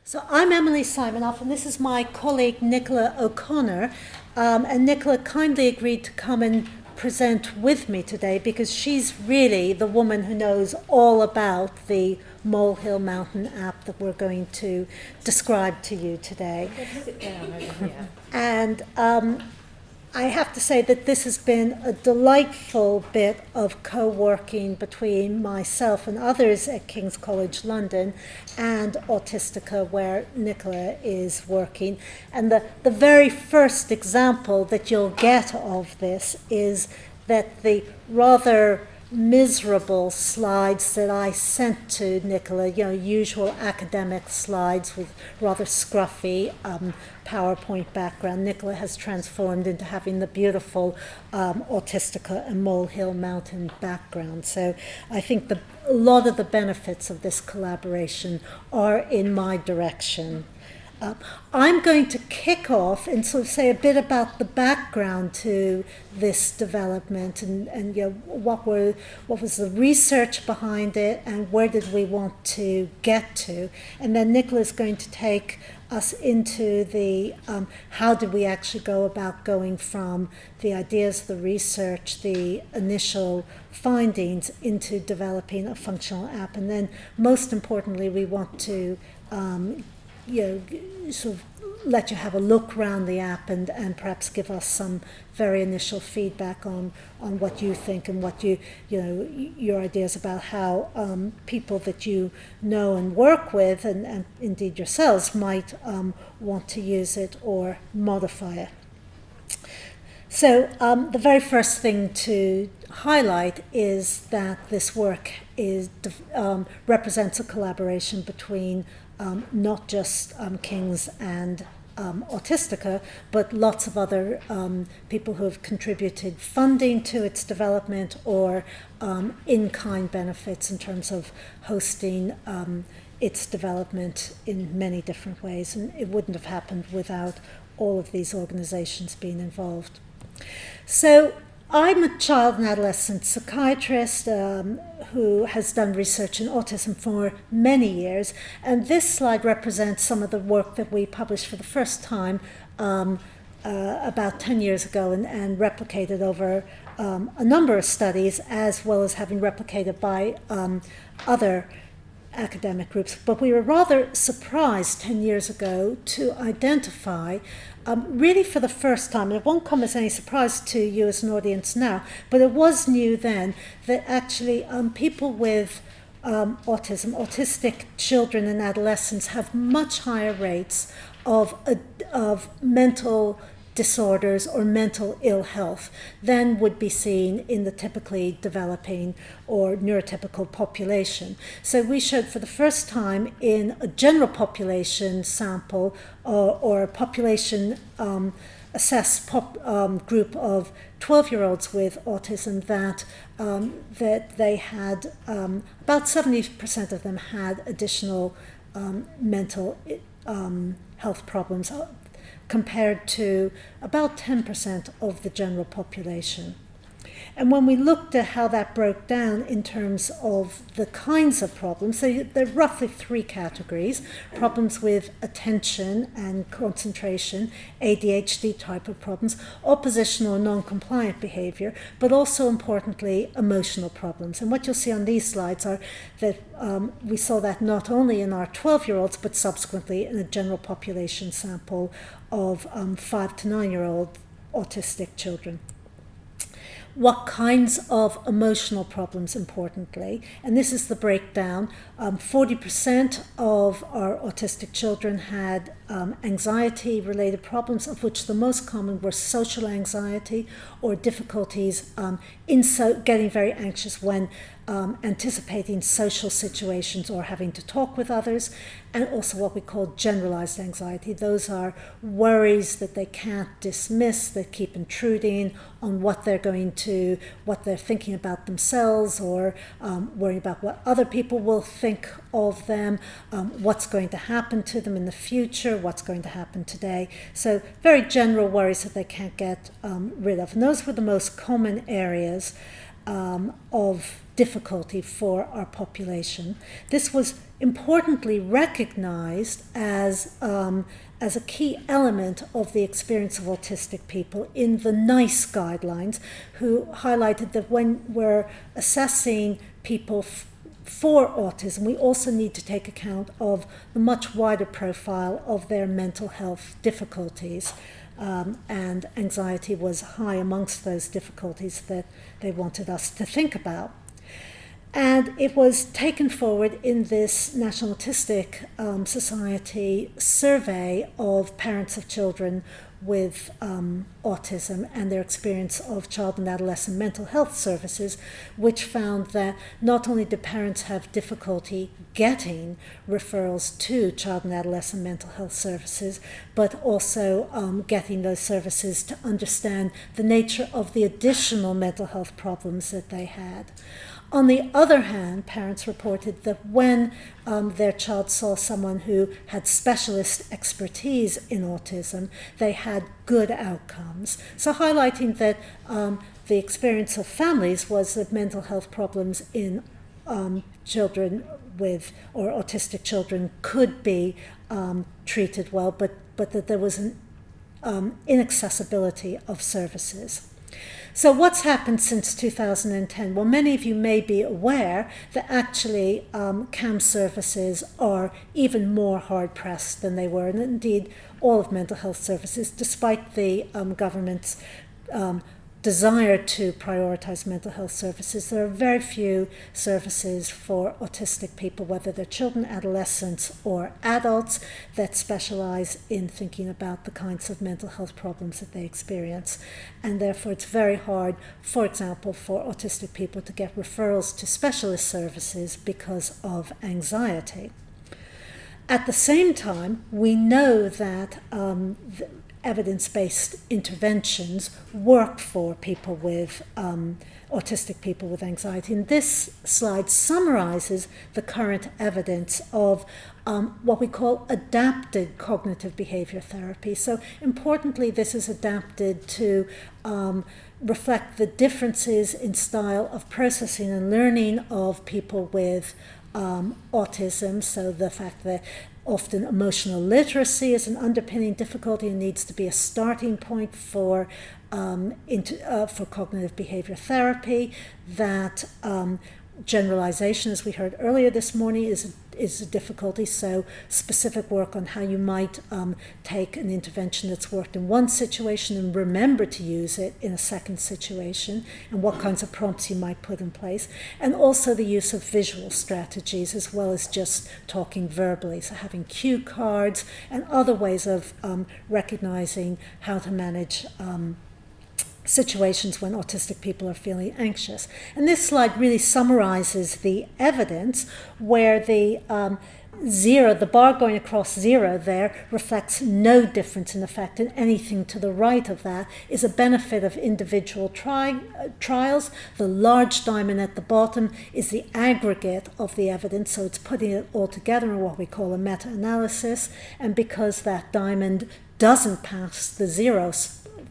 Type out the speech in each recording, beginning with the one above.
So I'm Emily Simonoff, and this is my colleague Nicola O'Connor. And Nicola kindly agreed to come and present with me today because she's really the woman who knows all about the Molehill Mountain app that we're going to describe to you today. And I have to say that this has been a delightful bit of co-working between myself and others at King's College London and Autistica, where Nicola is working. And the very first example that you'll get of this is that the rather miserable slides that I sent to Nicola, usual academic slides with rather scruffy PowerPoint background, Nicola has transformed into having the beautiful Autistica and Molehill Mountain background. So I think a lot of the benefits of this collaboration are in my direction. I'm going to kick off and sort of say a bit about the background to this development and what was the research behind it and where did we want to get to. And then Nicola's going to take us into the how did we actually go about going from the ideas, the research, the initial findings into developing a functional app. And then most importantly, we want to sort of let you have a look around the app and perhaps give us some very initial feedback on what you think and what your ideas about how people that you know and work with and indeed yourselves might want to use it or modify it. So the very first thing to highlight is that this work represents a collaboration between not just King's and Autistica, but lots of other people who have contributed funding to its development or in-kind benefits in terms of hosting its development in many different ways. And it wouldn't have happened without all of these organizations being involved. So I'm a child and adolescent psychiatrist who has done research in autism for many years, and this slide represents some of the work that we published for the first time about 10 years ago and replicated over a number of studies, as well as having replicated by other academic groups. But we were rather surprised 10 years ago to identify really for the first time, and it won't come as any surprise to you as an audience now, but it was new then, that actually people with autism, autistic children and adolescents have much higher rates of mental disorders or mental ill health than would be seen in the typically developing or neurotypical population. So we showed for the first time in a general population sample or a population assessed group of 12-year-olds with autism that they had about 70% of them had additional mental health problems compared to about 10% of the general population. And when we looked at how that broke down in terms of the kinds of problems, so there are roughly three categories: problems with attention and concentration, ADHD type of problems, oppositional or non-compliant behavior, but also importantly, emotional problems. And what you'll see on these slides are that we saw that not only in our 12-year-olds, but subsequently in a general population sample of 5 to 9-year-old autistic children. What kinds of emotional problems, importantly, and this is the breakdown. 40% of our autistic children had anxiety-related problems, of which the most common were social anxiety or difficulties in getting very anxious when anticipating social situations or having to talk with others, and also what we call generalized anxiety. Those are worries that they can't dismiss, that keep intruding on what they're thinking about themselves, or worrying about what other people will think of them, what's going to happen to them in the future, what's going to happen today. So very general worries that they can't get rid of. And those were the most common areas. of difficulty for our population. This was importantly recognized as a key element of the experience of autistic people in the NICE guidelines, who highlighted that when we're assessing people for autism, we also need to take account of the much wider profile of their mental health difficulties. And anxiety was high amongst those difficulties that they wanted us to think about. And it was taken forward in this National Autistic Society survey of parents of children with autism and their experience of child and adolescent mental health services, which found that not only do parents have difficulty getting referrals to child and adolescent mental health services, but also getting those services to understand the nature of the additional mental health problems that they had. On the other hand, parents reported that when their child saw someone who had specialist expertise in autism, they had good outcomes. So highlighting that the experience of families was that mental health problems in children with, or autistic children, could be treated well, but that there was an inaccessibility of services. So what's happened since 2010? Well, many of you may be aware that actually CAM services are even more hard-pressed than they were, and indeed all of mental health services, despite the government's desire to prioritize mental health services. There are very few services for autistic people, whether they're children, adolescents, or adults, that specialize in thinking about the kinds of mental health problems that they experience. And therefore, it's very hard, for example, for autistic people to get referrals to specialist services because of anxiety. At the same time, we know that evidence-based interventions work for people with autistic people with anxiety. And this slide summarizes the current evidence of what we call adapted cognitive behavior therapy. So importantly, this is adapted to reflect the differences in style of processing and learning of people with autism. So the fact that often emotional literacy is an underpinning difficulty and needs to be a starting point for cognitive behavior therapy. That generalization, as we heard earlier this morning, is a difficulty. So specific work on how you might take an intervention that's worked in one situation and remember to use it in a second situation, and what kinds of prompts you might put in place. And also the use of visual strategies as well as just talking verbally. So having cue cards and other ways of recognizing how to manage situations when autistic people are feeling anxious. And this slide really summarizes the evidence where the zero, the bar going across zero there, reflects no difference in effect, and anything to the right of that is a benefit of individual trials. The large diamond at the bottom is the aggregate of the evidence, so it's putting it all together in what we call a meta-analysis. And because that diamond doesn't pass the zero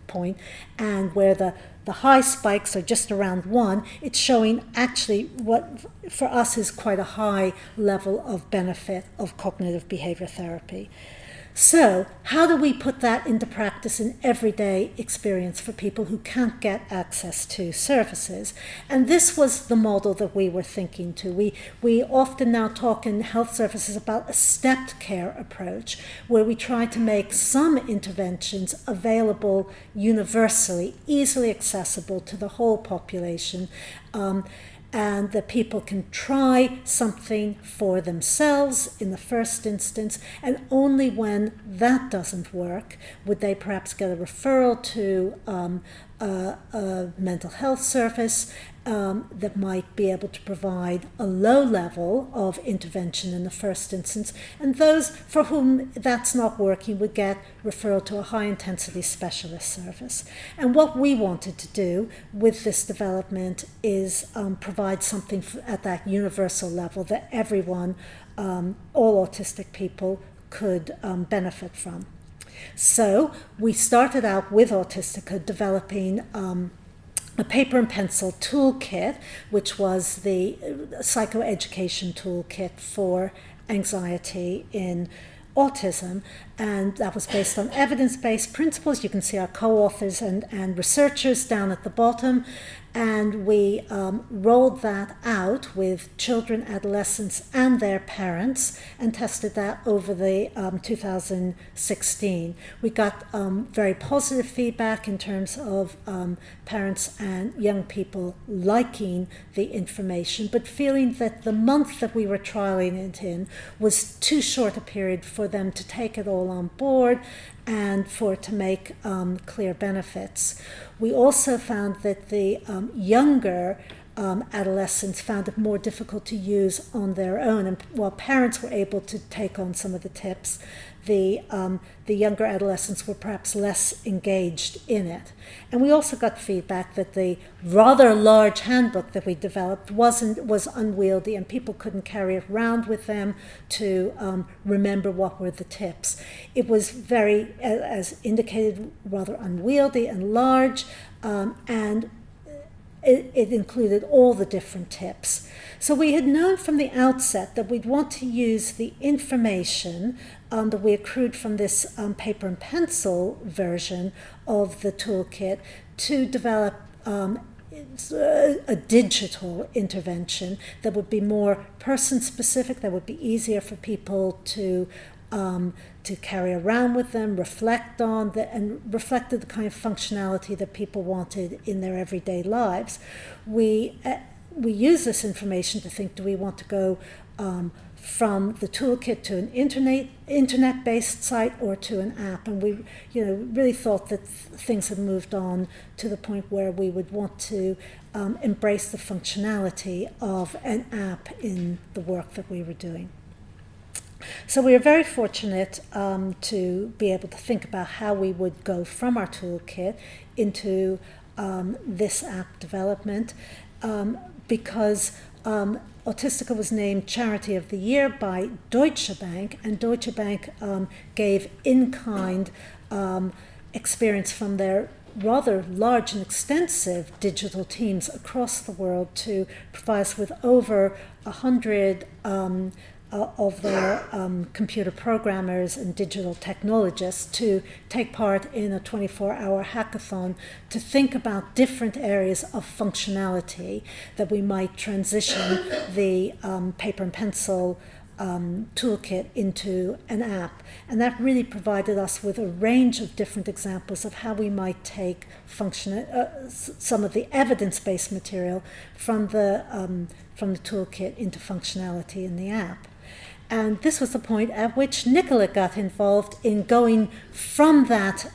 point, and where the high spikes are just around 1, it's showing actually what for us is quite a high level of benefit of cognitive behavior therapy. So how do we put that into practice in everyday experience for people who can't get access to services? And this was the model that we were thinking to. We often now talk in health services about a stepped care approach, where we try to make some interventions available universally, easily accessible to the whole population, and that people can try something for themselves in the first instance, and only when that doesn't work would they perhaps get a referral to a mental health service that might be able to provide a low level of intervention in the first instance, and those for whom that's not working would get referral to a high-intensity specialist service. And what we wanted to do with this development is provide something at that universal level that everyone, all autistic people, could benefit from. So we started out with Autistica developing a paper and pencil toolkit, which was the psychoeducation toolkit for anxiety in autism, and that was based on evidence-based principles. You can see our co-authors and researchers down at the bottom, and we rolled that out with children, adolescents, and their parents, and tested that over the 2016. We got very positive feedback in terms of parents and young people liking the information, but feeling that the month that we were trialing it in was too short a period for them to take it all on board and for it to make clear benefits. We also found that the younger adolescents found it more difficult to use on their own, and while parents were able to take on some of the tips, the younger adolescents were perhaps less engaged in it. And we also got feedback that the rather large handbook that we developed was unwieldy, and people couldn't carry it around with them to remember what were the tips. It was very, as indicated, rather unwieldy and large, and it included all the different tips. So we had known from the outset that we'd want to use the information that we accrued from this paper and pencil version of the toolkit to develop a digital intervention that would be more person-specific, that would be easier for people to carry around with them, reflect on, and reflected the kind of functionality that people wanted in their everyday lives. We use this information to think, do we want to go from the toolkit to an internet-based site or to an app? And we really thought that things had moved on to the point where we would want to embrace the functionality of an app in the work that we were doing. So we were very fortunate to be able to think about how we would go from our toolkit into this app development, because Autistica was named Charity of the Year by Deutsche Bank, and Deutsche Bank gave in-kind experience from their rather large and extensive digital teams across the world to provide us with over 100 of their computer programmers and digital technologists to take part in a 24-hour hackathon to think about different areas of functionality that we might transition the paper and pencil toolkit into an app. And that really provided us with a range of different examples of how we might take some of the evidence-based material from the toolkit into functionality in the app. And this was the point at which Nicola got involved in going from that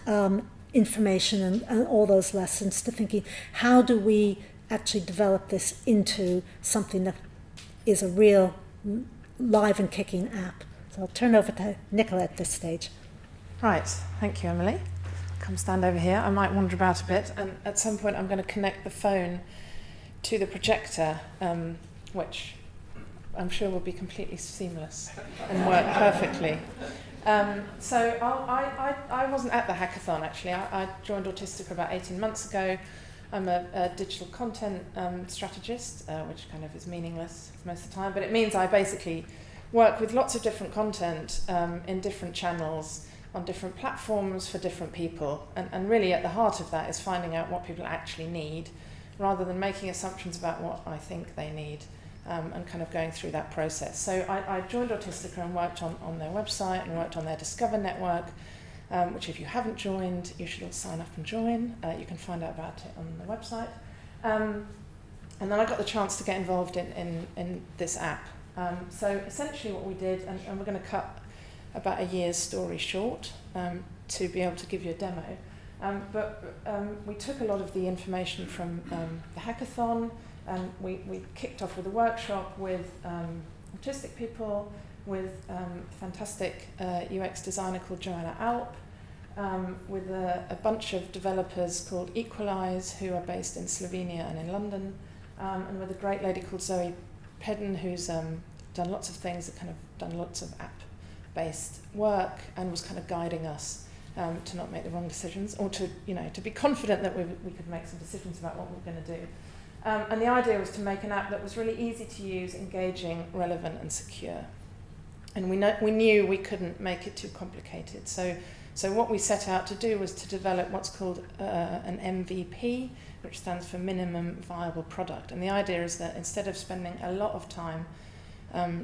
information and all those lessons to thinking, how do we actually develop this into something that is a real live and kicking app? So I'll turn over to Nicola at this stage. Right, thank you, Emily. Come stand over here. I might wander about a bit, and at some point I'm going to connect the phone to the projector, which I'm sure will be completely seamless and work perfectly. So I wasn't at the hackathon, actually. I joined Autistica about 18 months ago. I'm a digital content strategist, which kind of is meaningless most of the time, but it means I basically work with lots of different content in different channels, on different platforms for different people. And really at the heart of that is finding out what people actually need, rather than making assumptions about what I think they need. And kind of going through that process. So I joined Autistica and worked on their website and worked on their Discover network, which if you haven't joined, you should all sign up and join. You can find out about it on the website. And then I got the chance to get involved in this app. So essentially what we did, and we're going to cut about a year's story short to be able to give you a demo, but we took a lot of the information from the hackathon. We kicked off with a workshop with autistic people, with fantastic UX designer called Joanna Alp, with a bunch of developers called Equalize, who are based in Slovenia and in London, and with a great lady called Zoe Pedden, who's done lots of things, kind of done lots of app-based work, and was kind of guiding us to not make the wrong decisions, or to be confident that we could make some decisions about what we were going to do. And the idea was to make an app that was really easy to use, engaging, relevant and secure. And we knew we couldn't make it too complicated. So what we set out to do was to develop what's called an MVP, which stands for minimum viable product. And the idea is that instead of spending a lot of time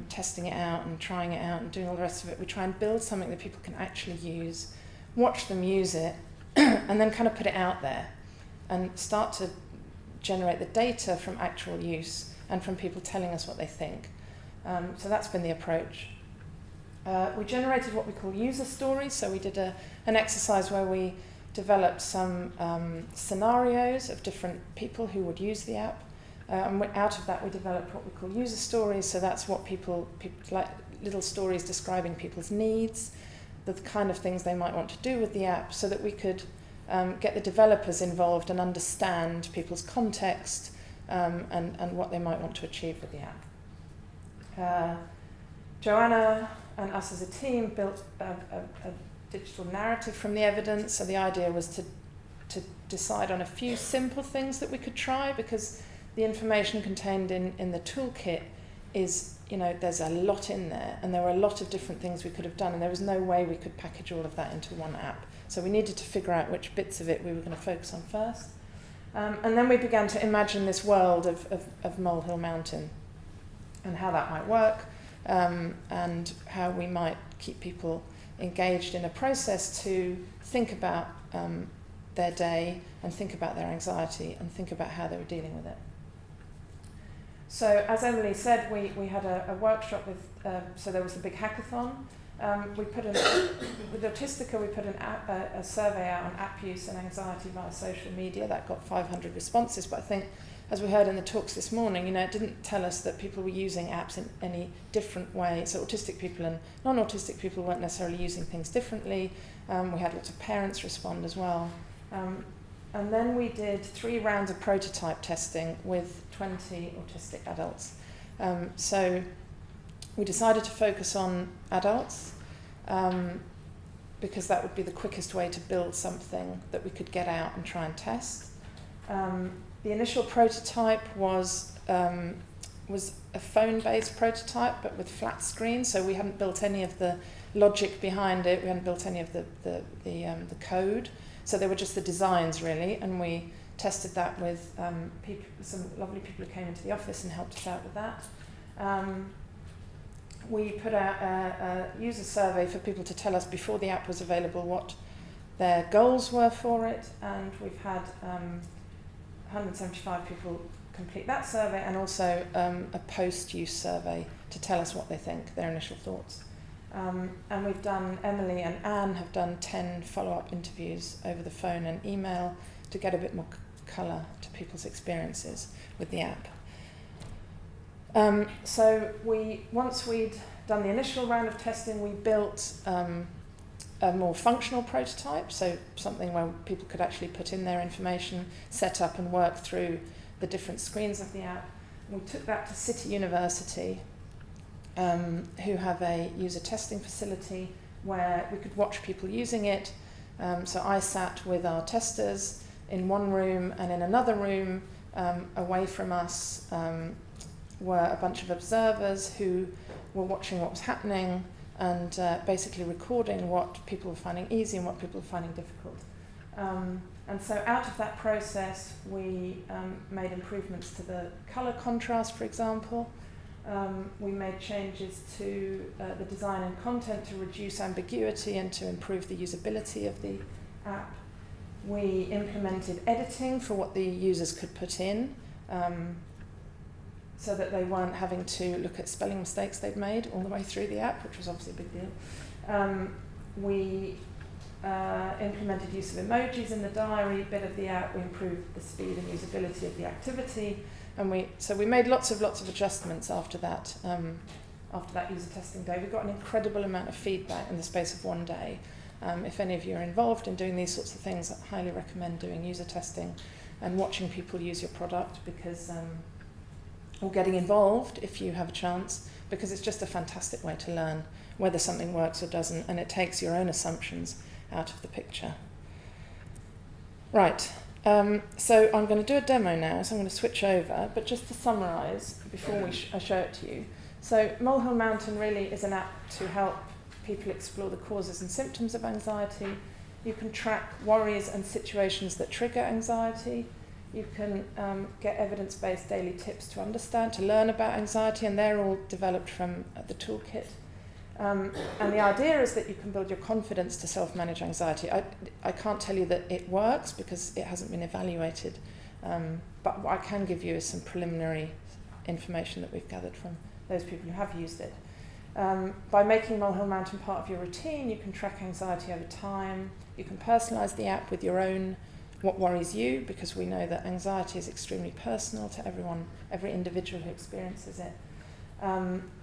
testing it out and trying it out and doing all the rest of it, we try and build something that people can actually use, watch them use it, and then kind of put it out there and start to generate the data from actual use and from people telling us what they think. So that's been the approach. We generated what we call user stories. So we did an exercise where we developed some scenarios of different people who would use the app. And out of that we developed what we call user stories. So that's what people like, little stories describing people's needs, the kind of things they might want to do with the app, so that we could get the developers involved and understand people's context and what they might want to achieve with the app. Joanna and us as a team built a digital narrative from the evidence. So the idea was to decide on a few simple things that we could try, because the information contained in the toolkit is, there's a lot in there, and there were a lot of different things we could have done, and there was no way we could package all of that into one app. So we needed to figure out which bits of it we were going to focus on first. And then we began to imagine this world of Molehill Mountain and how that might work, and how we might keep people engaged in a process to think about their day and think about their anxiety and think about how they were dealing with it. So as Emily said, we had a workshop with, so there was the big hackathon. With Autistica, we put a survey out on app use and anxiety via social media. That got 500 responses, but I think, as we heard in the talks this morning, it didn't tell us that people were using apps in any different way. So autistic people and non-autistic people weren't necessarily using things differently. We had lots of parents respond as well. And then we did 3 rounds of prototype testing with 20 autistic adults. So we decided to focus on adults because that would be the quickest way to build something that we could get out and try and test. The initial prototype was a phone-based prototype, but with flat screens. So we hadn't built any of the logic behind it. We hadn't built any of the code. So they were just the designs, really. And we tested that with some lovely people who came into the office and helped us out with that. We put out a user survey for people to tell us before the app was available what their goals were for it, and we've had 175 people complete that survey, and also a post-use survey to tell us what they think, their initial thoughts. And we've done, Emily and Anne have done 10 follow-up interviews over the phone and email to get a bit more colour to people's experiences with the app. So once we'd done the initial round of testing, we built a more functional prototype, so something where people could actually put in their information, set up and work through the different screens of the app. We took that to City University, who have a user testing facility where we could watch people using it. So I sat with our testers in one room, and in another room away from us were a bunch of observers who were watching what was happening and basically recording what people were finding easy and what people were finding difficult. And so out of that process, we made improvements to the colour contrast, for example. We made changes to the design and content to reduce ambiguity and to improve the usability of the app. We implemented editing for what the users could put in, so that they weren't having to look at spelling mistakes they'd made all the way through the app, which was obviously a big deal. We implemented use of emojis in the diary bit of the app. We improved the speed and usability of the activity, and we made lots of adjustments after that user testing day. We got an incredible amount of feedback in the space of one day. If any of you are involved in doing these sorts of things, I highly recommend doing user testing and watching people use your product, because or getting involved if you have a chance, because it's just a fantastic way to learn whether something works or doesn't, and it takes your own assumptions out of the picture. Right, so I'm going to do a demo now, so I'm going to switch over, but just to summarise before I show it to you. So Molehill Mountain really is an app to help people explore the causes and symptoms of anxiety. You can track worries and situations that trigger anxiety. You can get evidence-based daily tips to understand, to learn about anxiety, and they're all developed from the toolkit. And the idea is that you can build your confidence to self-manage anxiety. I can't tell you that it works because it hasn't been evaluated, but what I can give you is some preliminary information that we've gathered from those people who have used it. By making Molehill Mountain part of your routine, you can track anxiety over time. You can personalise the app with your own what worries you, because we know that anxiety is extremely personal to everyone, every individual who experiences it.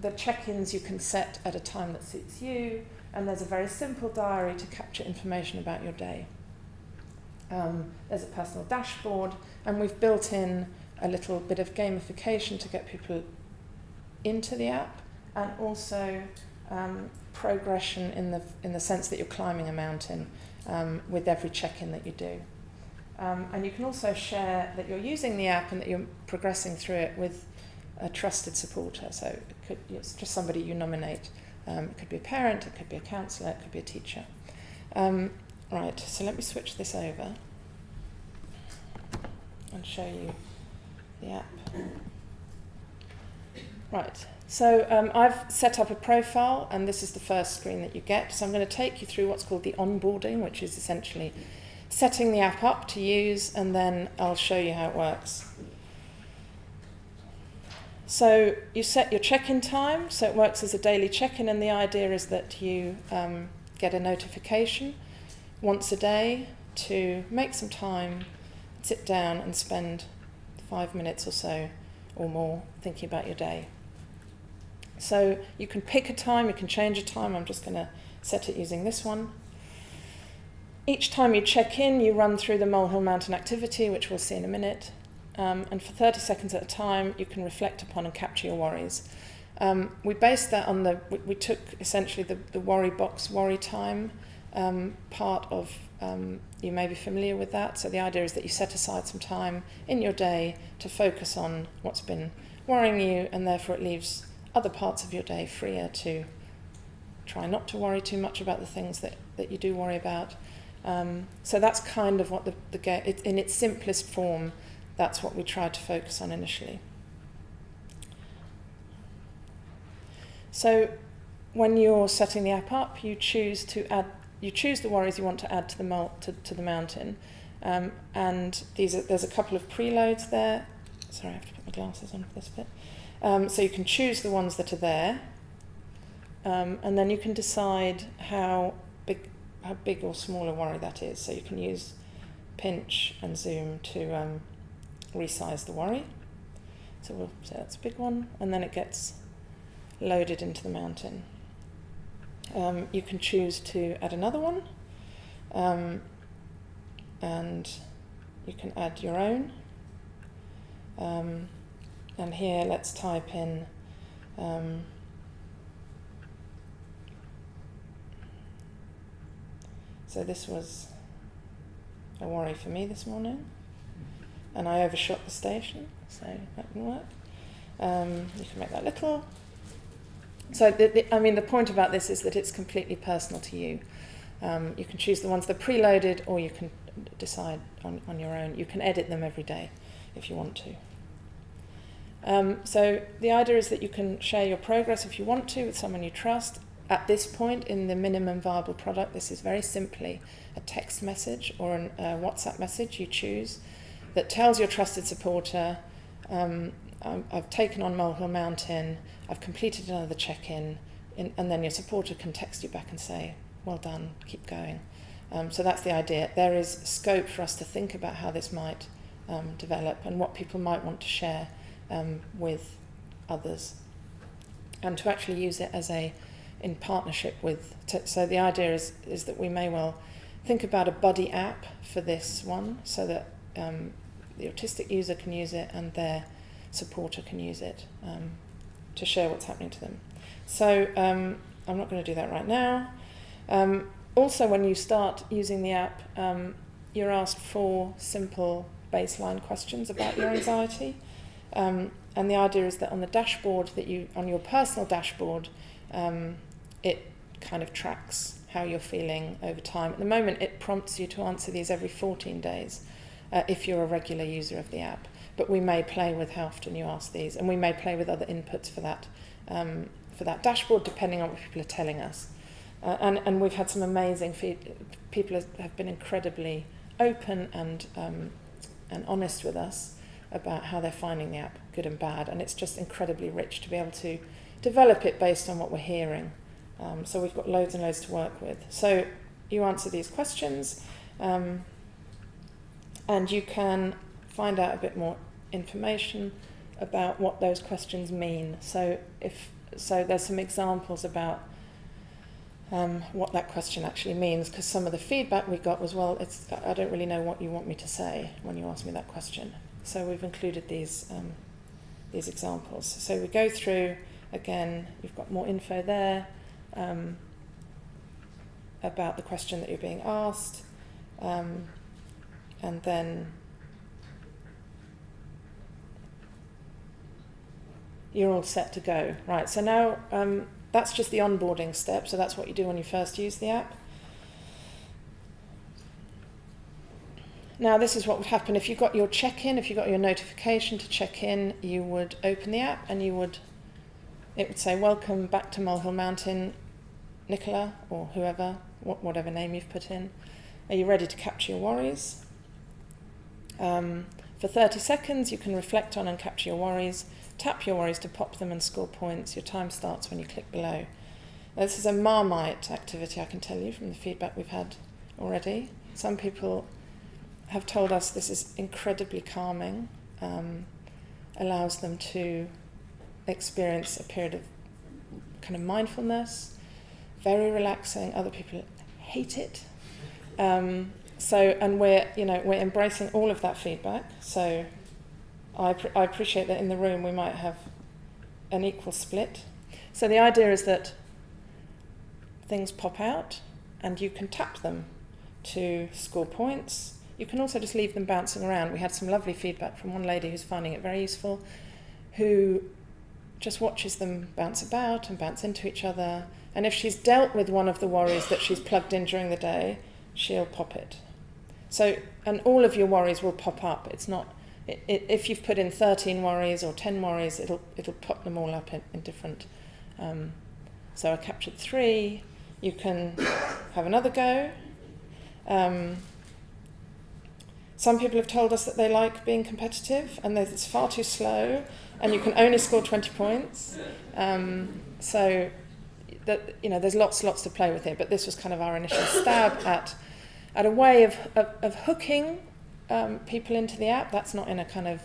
The check-ins you can set at a time that suits you, and there's a very simple diary to capture information about your day. There's a personal dashboard, and we've built in a little bit of gamification to get people into the app, and also progression in the sense that you're climbing a mountain with every check-in that you do. And you can also share that you're using the app and that you're progressing through it with a trusted supporter. So it's just somebody you nominate. It could be a parent, it could be a counsellor, it could be a teacher. Right, so let me switch this over and show you the app. Right, so I've set up a profile, and this is the first screen that you get. So I'm going to take you through what's called the onboarding, which is essentially setting the app up to use, and then I'll show you how it works. So you set your check-in time, so it works as a daily check-in, and the idea is that you get a notification once a day to make some time, sit down and spend 5 minutes or so or more thinking about your day. So you can pick a time, you can change a time. I'm just going to set it using this one. Each time you check in, you run through the Molehill Mountain activity, which we'll see in a minute. And for 30 seconds at a time, you can reflect upon and capture your worries. We based that on we took essentially the worry box, worry time part of, you may be familiar with that. So the idea is that you set aside some time in your day to focus on what's been worrying you, and therefore it leaves other parts of your day freer to try not to worry too much about the things that you do worry about. So that's kind of what in its simplest form, that's what we tried to focus on initially. So when you're setting the app up, you choose the worries you want to add to the mountain, and there's a couple of preloads there. Sorry, I have to put my glasses on for this bit. So you can choose the ones that are there, and then you can decide how big or small a worry that is. So you can use pinch and zoom to resize the worry. So we'll say that's a big one, and then it gets loaded into the mountain. You can choose to add another one, and you can add your own. And here let's type in so this was a worry for me this morning, and I overshot the station, so that can work. You can make that little. So the point about this is that it's completely personal to you. You can choose the ones that are preloaded, or you can decide on your own. You can edit them every day if you want to. So the idea is that you can share your progress if you want to with someone you trust. At this point in the minimum viable product, this is very simply a text message or a WhatsApp message you choose that tells your trusted supporter, I've taken on Molehill Mountain, I've completed another check-in, and then your supporter can text you back and say, well done, keep going. So that's the idea. There is scope for us to think about how this might develop and what people might want to share with others, and to actually use it in partnership with. So the idea is that we may well think about a buddy app for this one, so that the autistic user can use it and their supporter can use it to share what's happening to them. So I'm not going to do that right now. Also, when you start using the app, you're asked 4 simple baseline questions about your anxiety. And the idea is that on the dashboard, on your personal dashboard, it kind of tracks how you're feeling over time. At the moment, it prompts you to answer these every 14 days if you're a regular user of the app. But we may play with how often you ask these, and we may play with other inputs for that dashboard, depending on what people are telling us. And we've had some amazing people have been incredibly open and honest with us about how they're finding the app, good and bad, and it's just incredibly rich to be able to develop it based on what we're hearing. So we've got loads and loads to work with. So you answer these questions, and you can find out a bit more information about what those questions mean. So there's some examples about what that question actually means, because some of the feedback we got was, well, I don't really know what you want me to say when you ask me that question. So we've included these examples. So we go through, again, you've got more info there about the question that you're being asked, and then you're all set to go. Right, so now that's just the onboarding step, so that's what you do when you first use the app. Now this is what would happen if you got your check-in, if you got your notification to check in, you would open the app and it would say, welcome back to Molehill Mountain, Nicola, or whoever, whatever name you've put in. Are you ready to capture your worries? For 30 seconds you can reflect on and capture your worries. Tap your worries to pop them and score points. Your time starts when you click below. Now, this is a Marmite activity, I can tell you, from the feedback we've had already. Some people have told us this is incredibly calming, allows them to experience a period of kind of mindfulness, very relaxing. Other people hate it. And we're embracing all of that feedback. So I appreciate that in the room we might have an equal split. So the idea is that things pop out and you can tap them to score points. You can also just leave them bouncing around. We had some lovely feedback from one lady who's finding it very useful, who just watches them bounce about and bounce into each other. And if she's dealt with one of the worries that she's plugged in during the day, she'll pop it. So, and all of your worries will pop up. It's not, if you've put in 13 worries or 10 worries, it'll pop them all up in different. So I captured 3. You can have another go. Some people have told us that they like being competitive and that it's far too slow and you can only score 20 points. So that, there's lots to play with here, but this was kind of our initial stab at a way of hooking people into the app. That's not in a kind of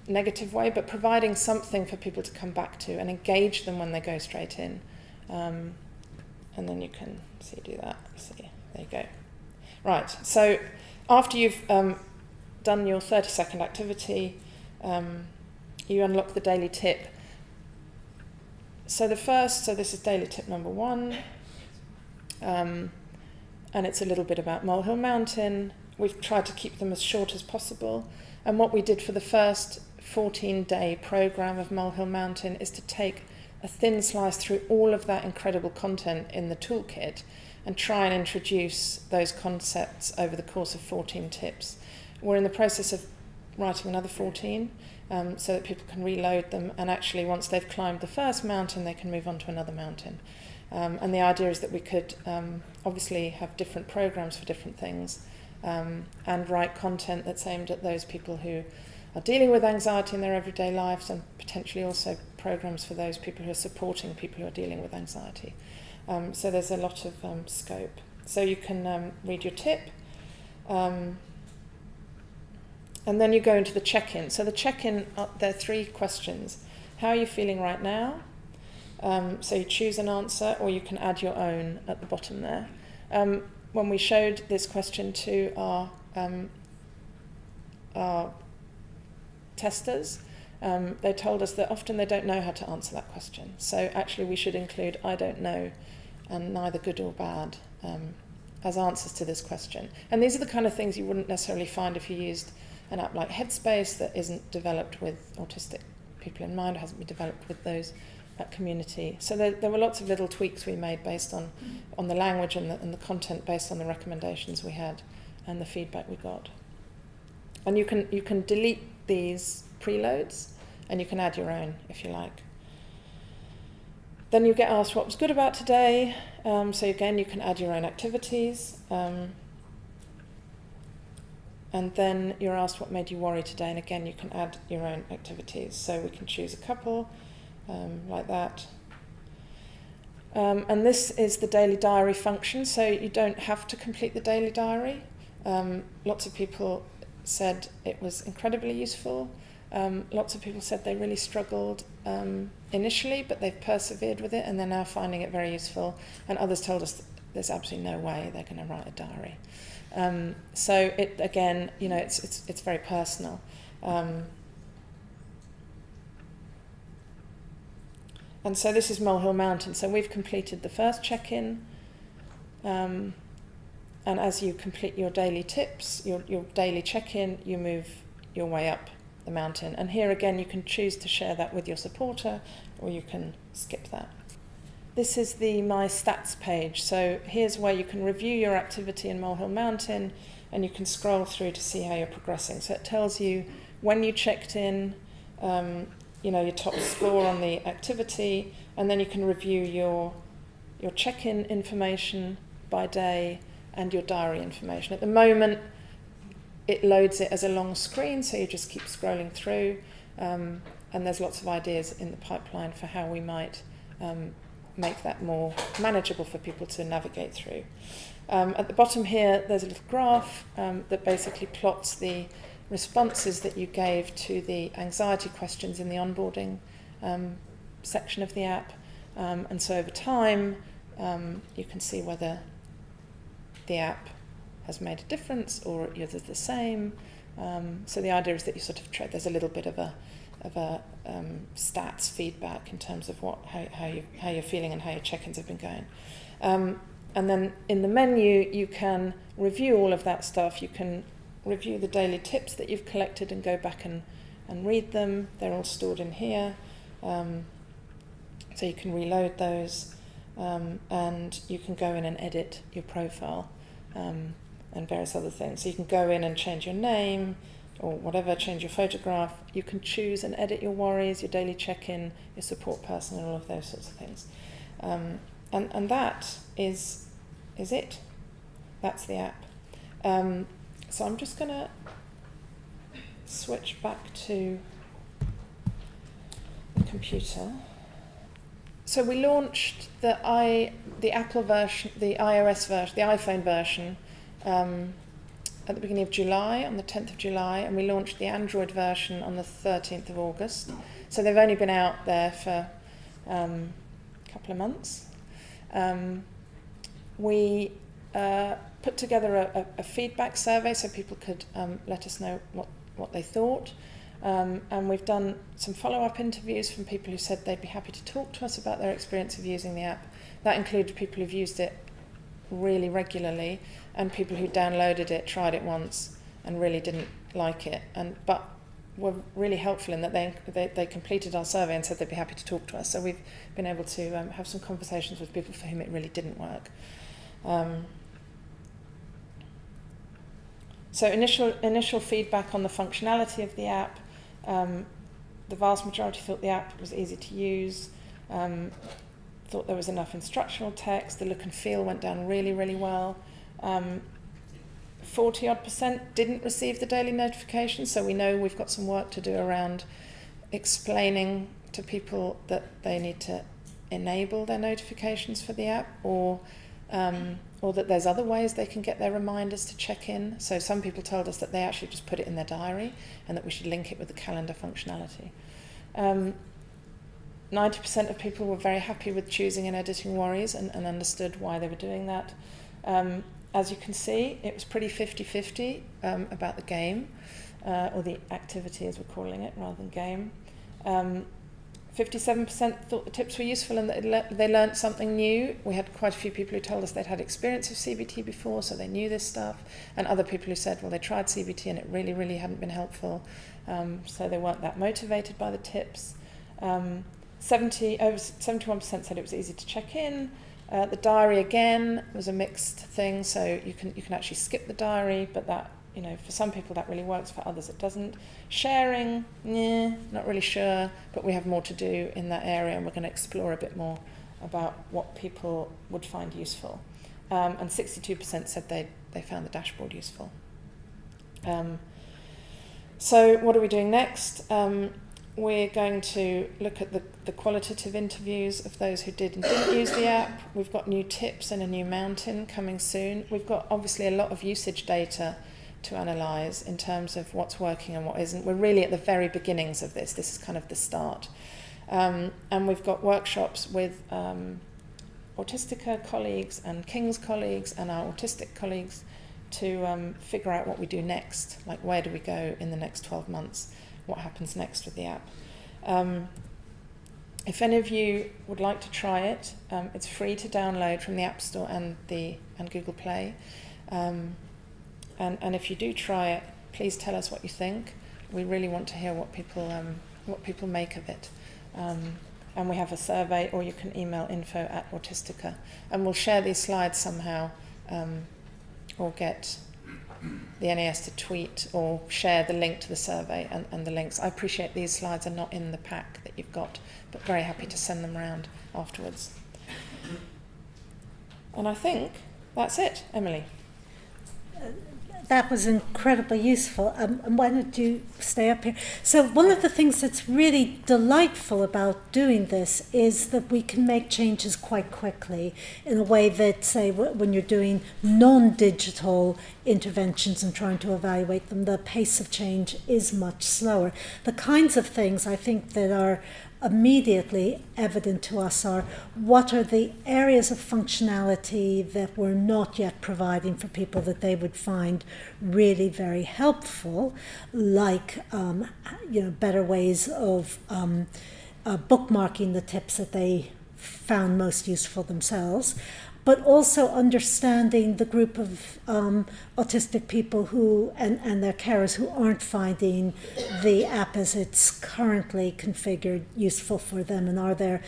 negative way, but providing something for people to come back to and engage them when they go straight in. And then you can do that. There you go. Right, so after you've done your 30-second activity, you unlock the daily tip. So this is daily tip number 1, and it's a little bit about Molehill Mountain. We've tried to keep them as short as possible, and what we did for the first 14-day program of Molehill Mountain is to take a thin slice through all of that incredible content in the toolkit and try and introduce those concepts over the course of 14 tips. We're in the process of writing another 14 so that people can reload them, and actually once they've climbed the first mountain they can move on to another mountain. And the idea is that we could obviously have different programs for different things and write content that's aimed at those people who are dealing with anxiety in their everyday lives, and potentially also programs for those people who are supporting people who are dealing with anxiety. So there's a lot of scope. So you can read your tip, and then you go into the check-in. So the check-in, there are 3 questions. How are you feeling right now? So you choose an answer, or you can add your own at the bottom there. When we showed this question to our testers, they told us that often they don't know how to answer that question. So actually we should include I don't know and neither good or bad as answers to this question. And these are the kind of things you wouldn't necessarily find if you used an app like Headspace that isn't developed with autistic people in mind, or hasn't been developed with that community. So there were lots of little tweaks we made based on the language and the content, based on the recommendations we had and the feedback we got. And you can delete these preloads, and you can add your own if you like. Then you get asked what was good about today. So again, you can add your own activities. And then you're asked what made you worry today, and again, you can add your own activities. So we can choose a couple, like that. And this is the daily diary function, so you don't have to complete the daily diary. Lots of people said it was incredibly useful. Lots of people said they really struggled initially, but they've persevered with it, and they're now finding it very useful. And others told us there's absolutely no way they're going to write a diary. So it, again, it's very personal. And so this is Molehill Mountain. So we've completed the first check-in. And as you complete your daily tips, your daily check-in, you move your way up the mountain. And here again, you can choose to share that with your supporter, or you can skip that. This is the My Stats page. So here's where you can review your activity in Molehill Mountain, and you can scroll through to see how you're progressing. So it tells you when you checked in, your top score on the activity, and then you can review your check-in information by day and your diary information. At the moment, it loads it as a long screen, so you just keep scrolling through, and there's lots of ideas in the pipeline for how we might make that more manageable for people to navigate through. At the bottom here, there's a little graph that basically plots the responses that you gave to the anxiety questions in the onboarding section of the app. And so over time, you can see whether the app has made a difference or is it the same. So the idea is that you sort of there's a little bit of a stats feedback in terms of how you're feeling and how your check-ins have been going. And then in the menu, you can review all of that stuff. You can review the daily tips that you've collected and go back and read them. They're all stored in here. So you can reload those, and you can go in and edit your profile and various other things. So you can go in and change your name or whatever, change your photograph. You can choose and edit your worries, your daily check-in, your support person, and all of those sorts of things. And that is it. That's the app. So I'm just going to switch back to the computer. So we launched the Apple version, the iOS version, the iPhone version at the beginning of July, on the 10th of July, and we launched the Android version on the 13th of August. So they've only been out there for a couple of months. We put together a feedback survey so people could let us know what they thought. And we've done some follow-up interviews from people who said they'd be happy to talk to us about their experience of using the app. That included people who've used it really regularly and people who downloaded it, tried it once and really didn't like it, but were really helpful in that they completed our survey and said they'd be happy to talk to us. So we've been able to have some conversations with people for whom it really didn't work. So initial feedback on the functionality of the app. The vast majority thought the app was easy to use, thought there was enough instructional text, the look and feel went down really, really well. 40-odd% didn't receive the daily notifications, so we know we've got some work to do around explaining to people that they need to enable their notifications for the app, or that there's other ways they can get their reminders to check in. So some people told us that they actually just put it in their diary and that we should link it with the calendar functionality. 90% of people were very happy with choosing and editing worries and understood why they were doing that. As you can see, it was pretty 50-50 about the game, or the activity as we're calling it, rather than game. 57% thought the tips were useful and that they learnt something new. We had quite a few people who told us they'd had experience of CBT before, so they knew this stuff, and other people who said, well, they tried CBT and it really, really hadn't been helpful, so they weren't that motivated by the tips. Over 71% said it was easy to check in. The diary, again, was a mixed thing, so you can actually skip the diary, but that, for some people that really works, for others it doesn't. Sharing, not really sure, but we have more to do in that area, and we're going to explore a bit more about what people would find useful. And 62% said they found the dashboard useful. So what are we doing next? We're going to look at the qualitative interviews of those who did and didn't use the app. We've got new tips and a new mountain coming soon. We've got obviously a lot of usage data to analyse in terms of what's working and what isn't. We're really at the very beginnings of this. This is kind of the start. And we've got workshops with Autistica colleagues and King's colleagues and our autistic colleagues to figure out what we do next. Like, where do we go in the next 12 months? What happens next with the app? If any of you would like to try it, it's free to download from the App Store and Google Play. And if you do try it, please tell us what you think. We really want to hear what people make of it. And we have a survey, or you can email info@autistica, and we'll share these slides somehow, or get the NAS to tweet or share the link to the survey and the links. I appreciate these slides are not in the pack that you've got, but very happy to send them around afterwards. And I think that's it, Emily. That was incredibly useful. And why don't you stay up here? So one of the things that's really delightful about doing this is that we can make changes quite quickly in a way that, say, when you're doing non-digital interventions and trying to evaluate them, the pace of change is much slower. The kinds of things I think that are immediately evident to us are what are the areas of functionality that we're not yet providing for people that they would find really very helpful, like better ways of bookmarking the tips that they found most useful themselves, but also understanding the group of autistic people who and their carers who aren't finding the app as it's currently configured useful for them, and are there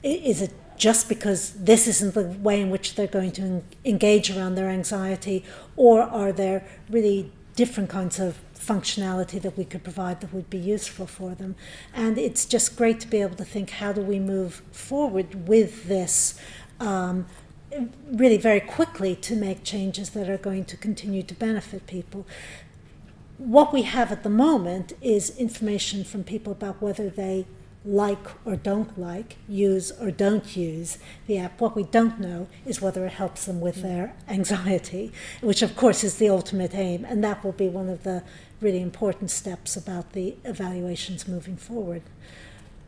is it just because this isn't the way in which they're going to engage around their anxiety, or are there really different kinds of functionality that we could provide that would be useful for them? And it's just great to be able to think, how do we move forward with this really very quickly to make changes that are going to continue to benefit people. What we have at the moment is information from people about whether they like or don't like, use or don't use the app. What we don't know is whether it helps them with their anxiety, which of course is the ultimate aim, and that will be one of the really important steps about the evaluations moving forward.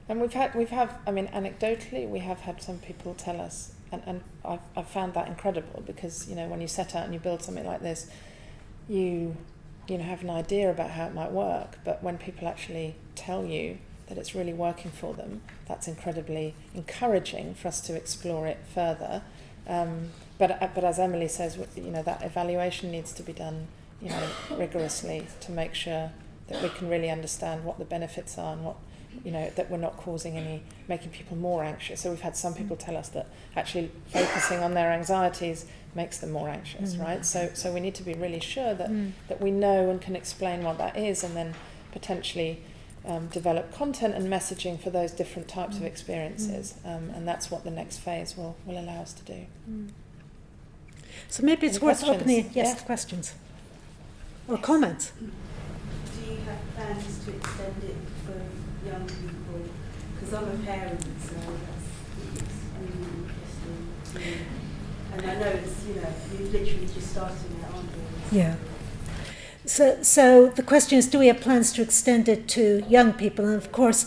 And anecdotally, we have had some people tell us, and I've found that incredible, because, when you set out and you build something like this, you have an idea about how it might work, but when people actually tell you that it's really working for them, that's incredibly encouraging for us to explore it further. But as Emily says, that evaluation needs to be done, rigorously, to make sure that we can really understand what the benefits are and what, that we're not making people more anxious. So we've had some people tell us that actually focusing on their anxieties makes them more anxious, right? So we need to be really sure that we know and can explain what that is, and then potentially develop content and messaging for those different types of experiences. And that's what the next phase will allow us to do. So maybe it's worth opening Yeah. questions or comments. Do you have plans to extend it for young people? Because I'm a parent, so it's really interesting. And I know it's, you're literally just starting out, aren't you? Yeah. So the question is, do we have plans to extend it to young people? And of course,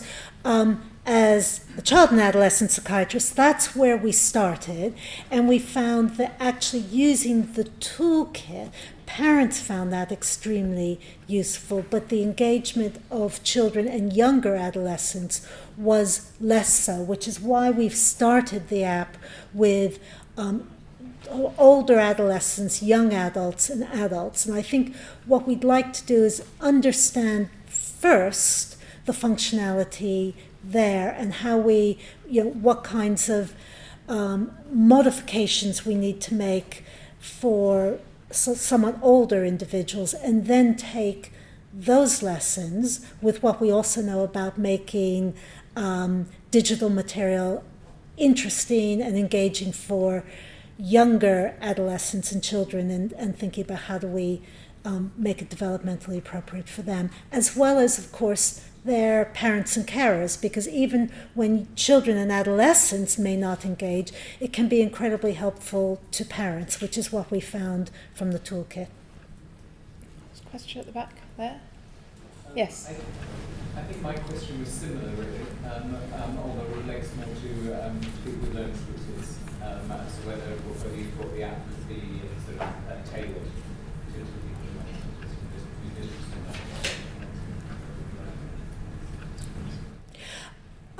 as a child and adolescent psychiatrist, that's where we started, and we found that actually using the toolkit, parents found that extremely useful, but the engagement of children and younger adolescents was less so, which is why we've started the app with older adolescents, young adults, and adults. And I think what we'd like to do is understand first the functionality there and how we, what kinds of modifications we need to make for somewhat older individuals, and then take those lessons with what we also know about making digital material interesting and engaging for younger adolescents and children, and thinking about how do we make it developmentally appropriate for them, as well as, of course, their parents and carers, because even when children and adolescents may not engage, it can be incredibly helpful to parents, which is what we found from the toolkit. There's a question at the back there. Yes. I think my question was similar, really, although it relates more to people with learning difficulties, as to whether you thought the app could be sort of tailored to people with learning difficulties.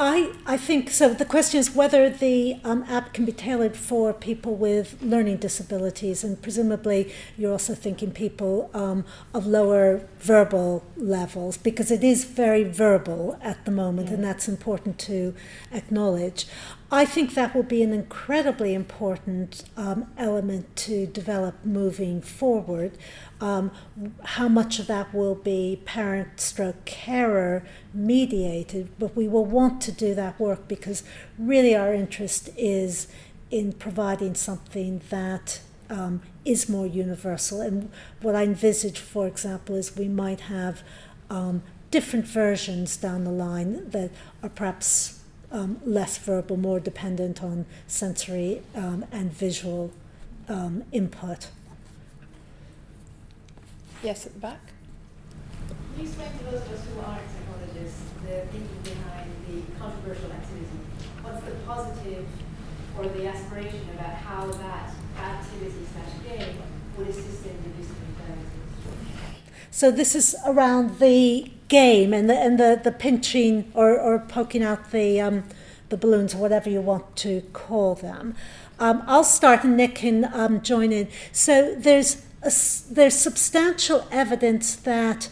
I think so. The question is whether the app can be tailored for people with learning disabilities, and presumably you're also thinking people of lower verbal levels, because it is very verbal at the moment, and that's important to acknowledge. I think that will be an incredibly important element to develop moving forward. How much of that will be parent/carer mediated, but we will want to do that work because really our interest is in providing something that is more universal. And what I envisage, for example, is we might have different versions down the line that are perhaps less verbal, more dependent on sensory and visual input. Yes, at the back. Can you explain to those of us who aren't psychologists the thinking behind the controversial activism? What's the positive or the aspiration about how that activity/game would assist in reducing inequalities? So this is around the game and the pinching or poking out the balloons, or whatever you want to call them. I'll start and Nick can join in. So there's substantial evidence that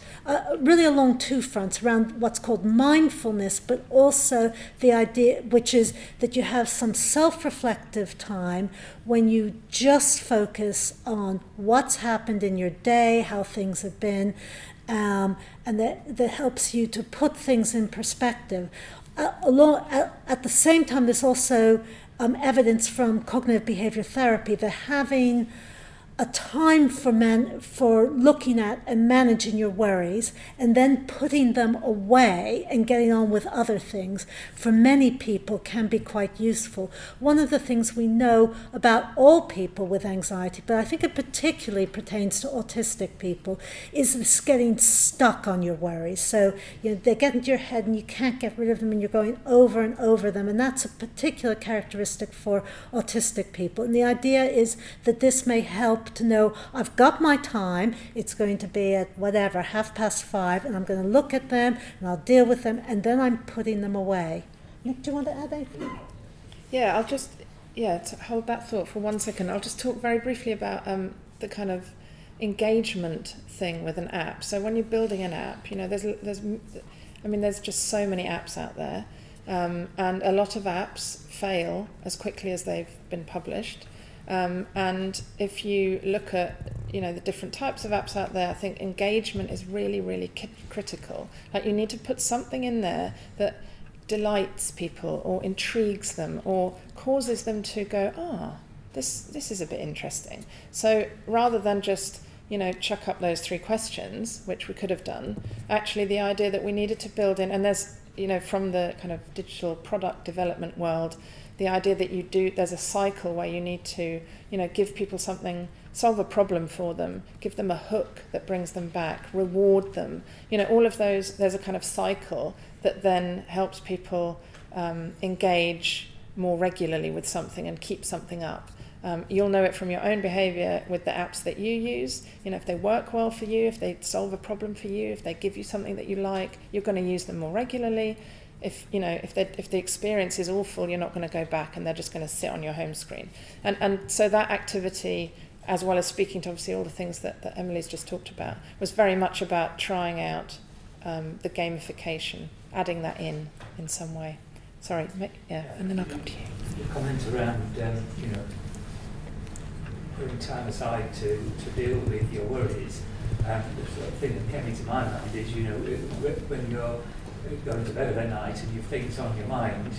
really along two fronts, around what's called mindfulness, but also the idea, which is that you have some self-reflective time when you just focus on what's happened in your day, how things have been, and that helps you to put things in perspective. At the same time, there's also evidence from cognitive behavior therapy that having a time for looking at and managing your worries and then putting them away and getting on with other things, for many people can be quite useful. One of the things we know about all people with anxiety, but I think it particularly pertains to autistic people, is this getting stuck on your worries. So they get into your head and you can't get rid of them, and you're going over and over them, and that's a particular characteristic for autistic people. And the idea is that this may help to know, I've got my time, it's going to be at whatever, 5:30, and I'm going to look at them and I'll deal with them, and then I'm putting them away. Nick, do you want to add anything? Yeah, I'll just, to hold that thought for 1 second, I'll just talk very briefly about the kind of engagement thing with an app. So when you're building an app, there's just so many apps out there, and a lot of apps fail as quickly as they've been published. And if you look at the different types of apps out there, I think engagement is really, really critical. Like, you need to put something in there that delights people or intrigues them or causes them to go, this is a bit interesting. So rather than just chuck up those 3 questions, which we could have done, actually the idea that we needed to build in, and there's from the kind of digital product development world, the idea that there's a cycle where you need to, give people something, solve a problem for them, give them a hook that brings them back, reward them. All of those, there's a kind of cycle that then helps people engage more regularly with something and keep something up. You'll know it from your own behaviour with the apps that you use. You know, if they work well for you, if they solve a problem for you, if they give you something that you like, you're going to use them more regularly. If the experience is awful, you're not going to go back and they're just going to sit on your home screen. And so that activity, as well as speaking to obviously all the things that Emily's just talked about, was very much about trying out the gamification, adding that in some way. Sorry, and then I'll come to you. Your comment around, putting time aside to deal with your worries, the sort of thing that came into my mind is, when you're going to bed at night and you think it's on your mind,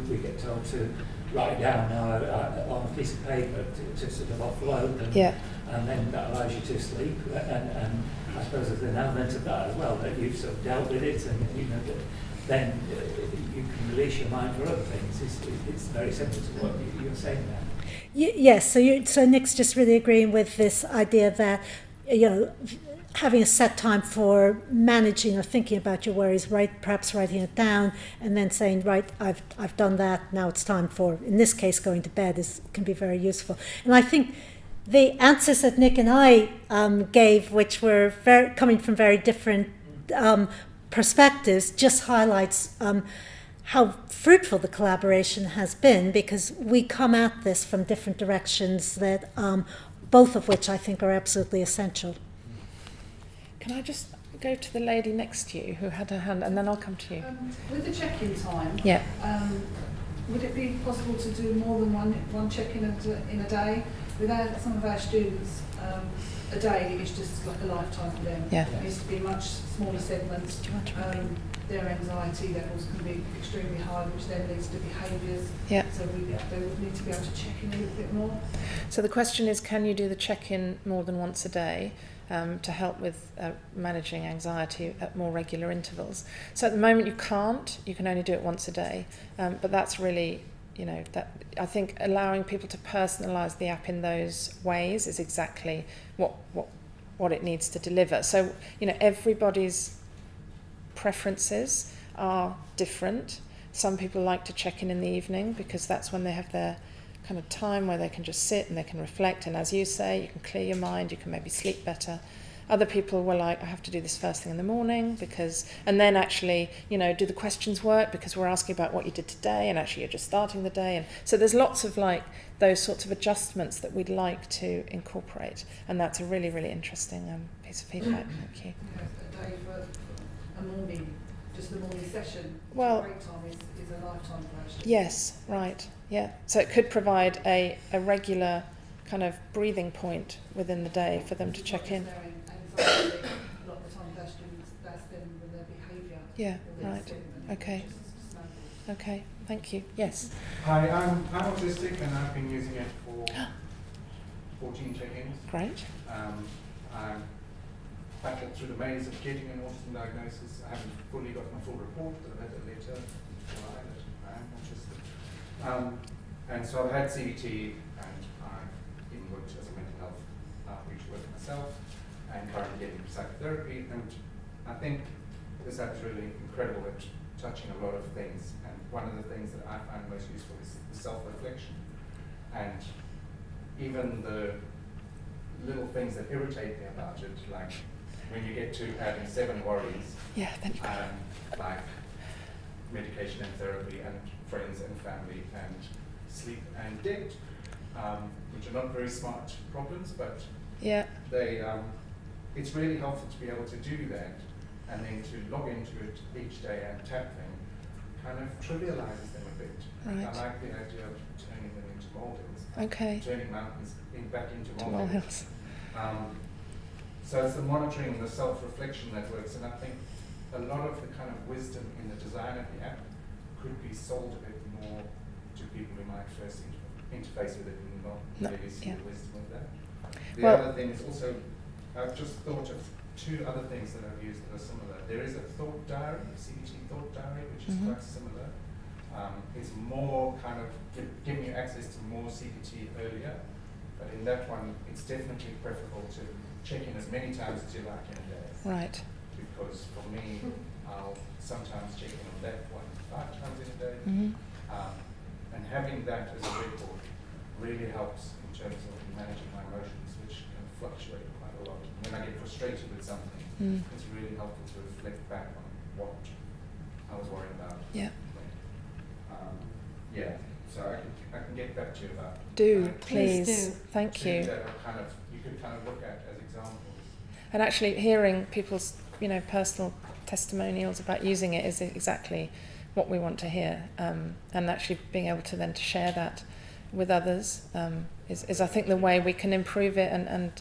we get told to write down on a piece of paper to sort of offload them, and then that allows you to sleep. And I suppose there's an element of that as well, that you've sort of dealt with it, and then you can release your mind for other things. It's very similar to what you're saying there. Yes, so Nick's just really agreeing with this idea that, having a set time for managing or thinking about your worries, perhaps writing it down, and then saying, right, I've done that, now it's time for, in this case, going to bed can be very useful. And I think the answers that Nick and I gave, which were coming from very different perspectives, just highlights how fruitful the collaboration has been, because we come at this from different directions that both of which I think are absolutely essential. Can I just go to the lady next to you who had her hand, and then I'll come to you. With the check-in time, would it be possible to do more than one check-in in a day? With some of our students, a day is just like a lifetime for them. Yeah. It needs to be much smaller segments. Do you want to their anxiety levels can be extremely high, which then leads to behaviours. Yeah. So they would need to be able to check in a little bit more. So the question is, can you do the check-in more than once a day to help with managing anxiety at more regular intervals? So at the moment you can't. You can only do it once a day. But that's really, that I think allowing people to personalise the app in those ways is exactly what it needs to deliver. So, everybody's preferences are different. Some people like to check in the evening because that's when they have their kind of time where they can just sit and they can reflect, and as you say, you can clear your mind, you can maybe sleep better. Other people were like, I have to do this first thing in the morning and then actually, do the questions work, because we're asking about what you did today and actually you're just starting the day. And so there's lots of those sorts of adjustments that we'd like to incorporate, and that's a really, really interesting piece of feedback. Thank you. A day for a morning, just the morning session. Well, break time is a lifetime version. Yes, right, yeah. So it could provide a regular kind of breathing point within the day for them to check in. A lot of the time their students, that's them with their behaviour. Yeah, right. Okay, thank you. Yes. Hi, I'm autistic and I've been using it for 14 check-ins. Great. I'm battled through the maze of getting an autism diagnosis. I haven't fully got my full report, but I've had a letter that I am autistic. And so I've had CBT, and I've even worked as a mental health outreach worker myself, and currently getting psychotherapy. And I think this app is really incredible at touching a lot of things. And one of the things that I find most useful is the self-reflection. And even the little things that irritate me about it, like when you get to adding 7 worries, like medication and therapy and friends and family and sleep and debt, which are not very smart problems, but they it's really helpful to be able to do that, and then to log into it each day and tap them kind of trivializes them a bit. Right. I like the idea of turning them into molehills. Okay. Turning mountains back into To molehills. So it's the monitoring and the self-reflection that works, and I think a lot of the kind of wisdom in the design of the app could be sold a bit more to people who might first interface with it and not really see the wisdom of that. The other thing is also, I've just thought of 2 other things that I've used that are similar. There is a thought diary, a CBT thought diary, which is quite similar. It's more kind of giving you access to more CBT earlier, but in that one, it's definitely preferable to check in as many times as you like in a day. Right. Because for me, I'll sometimes check in on that 1 to 5 times in a day. Mhm. And having that as a record really helps in terms of managing my emotions, which can fluctuate quite a lot. When I get frustrated with something, it's really helpful to reflect back on what I was worried about. Yeah. Yeah, so I can get back to you about. Do, Please please. do. Thank you. That are kind of, you could kind of look at as examples. And actually hearing people's, personal testimonials about using it is exactly what we want to hear. And actually being able to then to share that with others is I think the way we can improve it and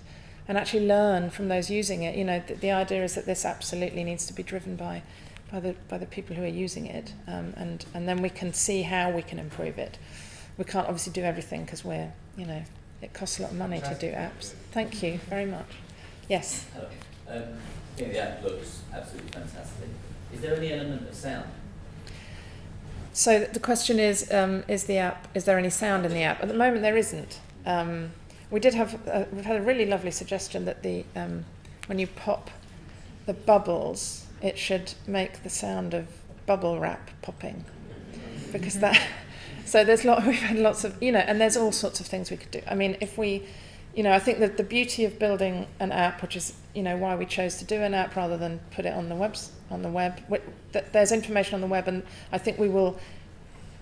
actually learn from those using it. The idea is that this absolutely needs to be driven by the people who are using it, and then we can see how we can improve it. We can't obviously do everything because it costs a lot of money to do apps. Thank you very much. Yes. Hello. I think the app looks absolutely fantastic. Is there any element of sound? So the question is there any sound in the app? At the moment there isn't. We've had a really lovely suggestion that when you pop the bubbles, it should make the sound of bubble wrap popping, because we've had lots of, and there's all sorts of things we could do. I mean, if we, I think that the beauty of building an app, which is, why we chose to do an app rather than put it on the web, there's information on the web, and I think we will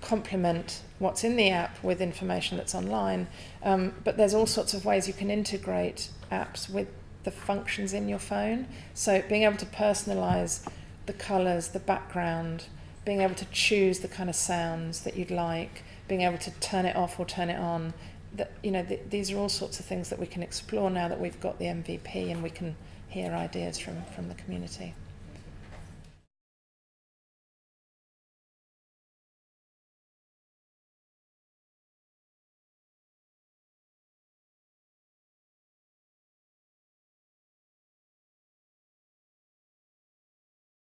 complement what's in the app with information that's online. But there's all sorts of ways you can integrate apps with the functions in your phone. So being able to personalize the colors, the background, being able to choose the kind of sounds that you'd like, being able to turn it off or turn it on. These are all sorts of things that we can explore now that we've got the MVP and we can hear ideas from the community.